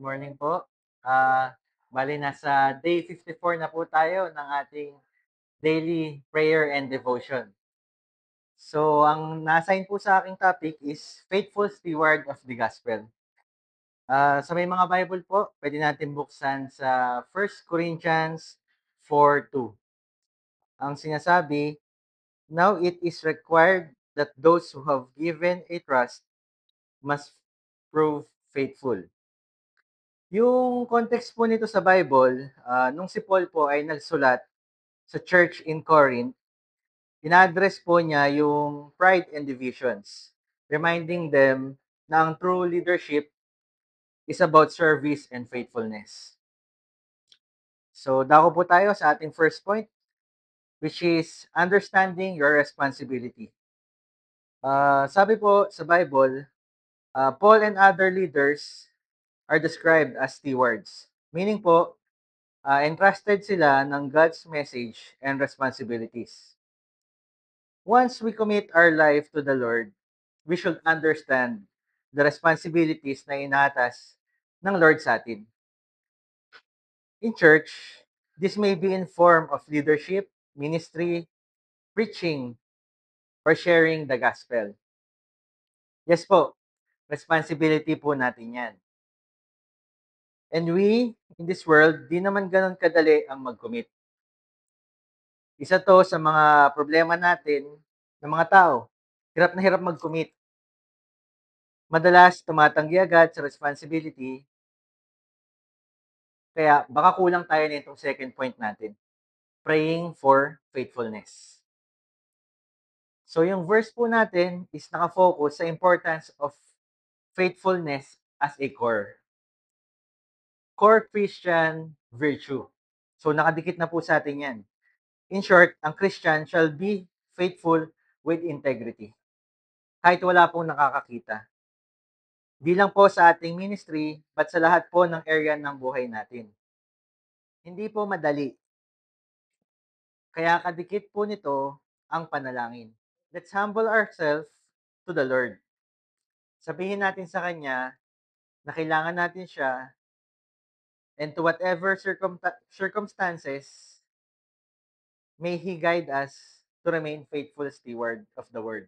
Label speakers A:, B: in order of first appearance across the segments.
A: morning po. Ah, Bale nasa day 54 na po tayo ng ating daily prayer and devotion. So, ang na-assign po sa aking topic is Faithful Steward of the Gospel. Sa may mga Bible po, pwede natin buksan sa 1 Corinthians 4:2. Ang sinasabi, "Now it is required that those who have given a trust must prove faithful." Yung context po nito sa Bible, nung si Paul po ay nagsulat sa church in Corinth, ina-address po niya yung pride and divisions, reminding them na ang true leadership is about service and faithfulness. So, dako po tayo sa ating first point, which is understanding your responsibility. Sabi po sa Bible, Paul and other leaders are described as stewards. Meaning po, entrusted sila ng God's message and responsibilities. Once we commit our life to the Lord, we should understand the responsibilities na inatas ng Lord sa atin. In church, this may be in form of leadership, ministry, preaching, or sharing the gospel. Yes po, responsibility po natin yan. And we, in this world, di naman ganun kadali ang mag-commit. Isa to sa mga problema natin ng mga tao. Hirap na hirap mag-commit. Madalas tumatanggi agad sa responsibility, kaya baka kulang tayo nitong second point natin, praying for faithfulness. So yung verse po natin is nakafocus sa importance of faithfulness as a core Christian virtue. So nakadikit na po sa atin yan. In short, ang Christian shall be faithful with integrity. Kahit wala pong nakakakita. Di lang po sa ating ministry, but sa lahat po ng area ng buhay natin. Hindi po madali. Kaya kadikit po nito ang panalangin. Let's humble ourselves to the Lord. Sabihin natin sa Kanya na kailangan natin siya, and to whatever circumstances, may He guide us to remain faithful steward of the Word.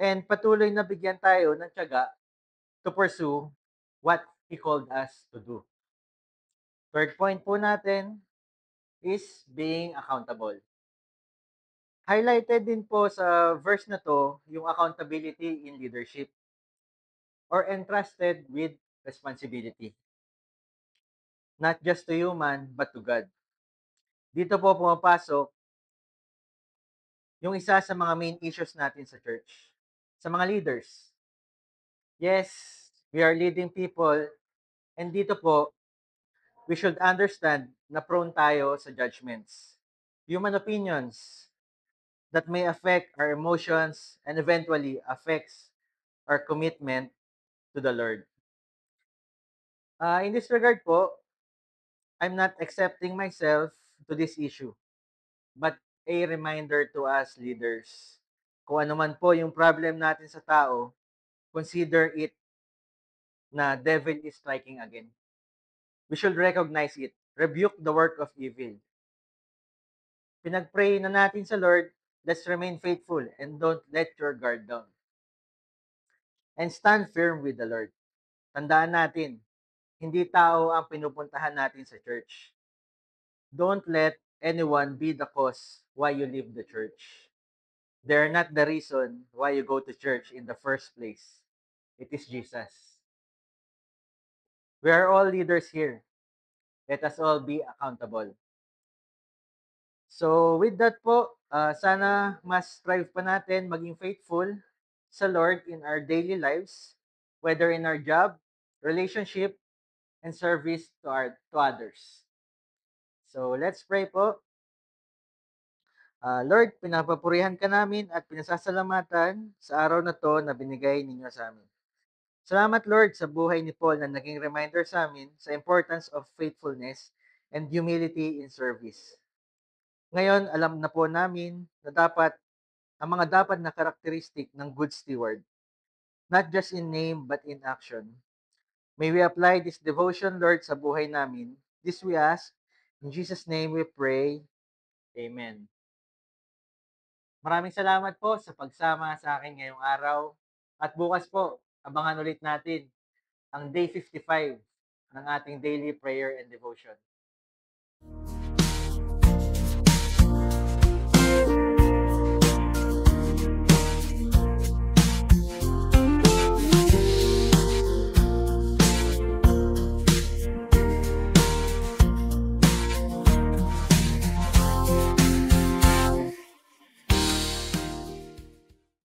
A: And patuloy na bigyan tayo ng tiyaga to pursue what He called us to do. Third point po natin is being accountable. Highlighted din po sa verse na to yung accountability in leadership or entrusted with responsibility. Not just to human, but to God. Dito po pumapasok yung isa sa mga main issues natin sa church. Sa mga leaders. Yes, we are leading people, and dito po, we should understand na prone tayo sa judgments. Human opinions that may affect our emotions and eventually affects our commitment to the Lord. In this regard po, I'm not accepting myself to this issue, but a reminder to us leaders. Kung ano man po yung problem natin sa tao, consider it na devil is striking again. We should recognize it. Rebuke the work of evil. Pinag-pray na natin sa Lord, let's remain faithful and don't let your guard down. And stand firm with the Lord. Tandaan natin, hindi tao ang pinupuntahan natin sa church. Don't let anyone be the cause why you leave the church. They're not the reason why you go to church in the first place. It is Jesus. We are all leaders here. Let us all be accountable. So with that po, sana mas strive pa natin maging faithful sa Lord in our daily lives, whether in our job, relationship, and service to others. So let's pray po. Lord, pinapapurihan ka namin at pinasasalamatan sa araw na to na binigay ninyo sa amin. Salamat Lord sa buhay ni Paul na naging reminder sa amin sa importance of faithfulness and humility in service. Ngayon, alam na po namin na ang mga dapat na karakteristik ng good steward, not just in name but in action. May we apply this devotion, Lord, sa buhay namin. This we ask. In Jesus' name we pray. Amen. Maraming salamat po sa pagsama sa akin ngayong araw. At bukas po, abangan ulit natin ang day 55 ng ating daily prayer and devotion.